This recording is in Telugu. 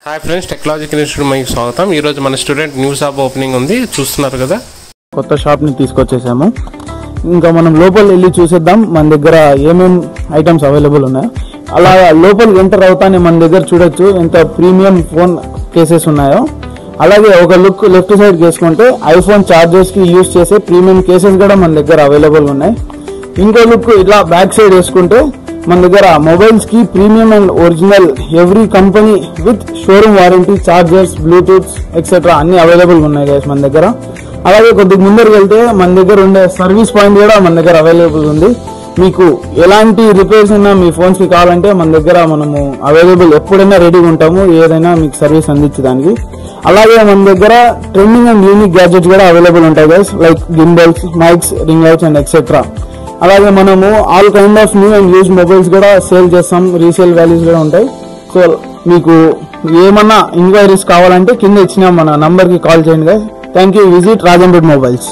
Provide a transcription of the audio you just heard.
హాయ్ ఫ్రెండ్స్, టెక్నాలజికల్ ఇన్స్టిట్యూట్ మీకు స్వాగతం. ఈరోజు మన స్టూడెంట్ న్యూ షాప్ ఓపెనింగ్ ఉంది, చూస్తున్నారు కదా. కొత్త షాప్ని తీసుకొచ్చేసాము. ఇంకా మనం లోపల వెళ్ళి చూసేద్దాం మన దగ్గర ఏమేం ఐటమ్స్ అవైలబుల్ ఉన్నాయో. అలా లోపలికి ఎంటర్ అవుతానే మన దగ్గర చూడొచ్చు ఎంత ప్రీమియం ఫోన్ కేసెస్ ఉన్నాయో. అలాగే ఒక లుక్ లెఫ్ట్ సైడ్ చేసుకుంటే ఐఫోన్ చార్జర్స్ కి యూజ్ చేసే ప్రీమియం కేసెస్ కూడా మన దగ్గర అవైలబుల్ ఉన్నాయి. ఇంకో లుక్ ఇట్లా బ్యాక్ సైడ్ వేసుకుంటే మన దగ్గర మొబైల్స్ కి premium and original every company with showroom warranty, chargers, Bluetooth etcetera అన్ని అవైలబుల్ ఉన్నాయి గైస్ మన దగ్గర. అలాగే కొద్దిగా ముందరికి వెళ్తే మన దగ్గర ఉండే సర్వీస్ పాయింట్ కూడా మన దగ్గర అవైలబుల్ ఉంది. మీకు ఎలాంటి రిపేర్స్ అయినా మీ ఫోన్స్ కి కావాలంటే మన దగ్గర మనము అవైలబుల్ ఎప్పుడైనా రెడీగా ఉంటాము, ఏదైనా మీకు సర్వీస్ అందించడానికి. అలాగే మన దగ్గర ట్రెండింగ్ అండ్ యూనిక్ గ్యాడ్జెట్స్ కూడా అవైలబుల్ ఉంటాయి guys, like gimbals, mics, ring lights and etcetera. అలాగే మనము all kind of new and use mobiles కూడా సేల్ చేస్తాం, రీసేల్ వాల్యూస్ కూడా ఉంటాయి. సో మీకు ఏమన్నా ఎంక్వైరీస్ కావాలంటే కింద ఇచ్చిన మన నంబర్ కి కాల్ చేయండి guys. Thank you. Visit Rajampet mobiles.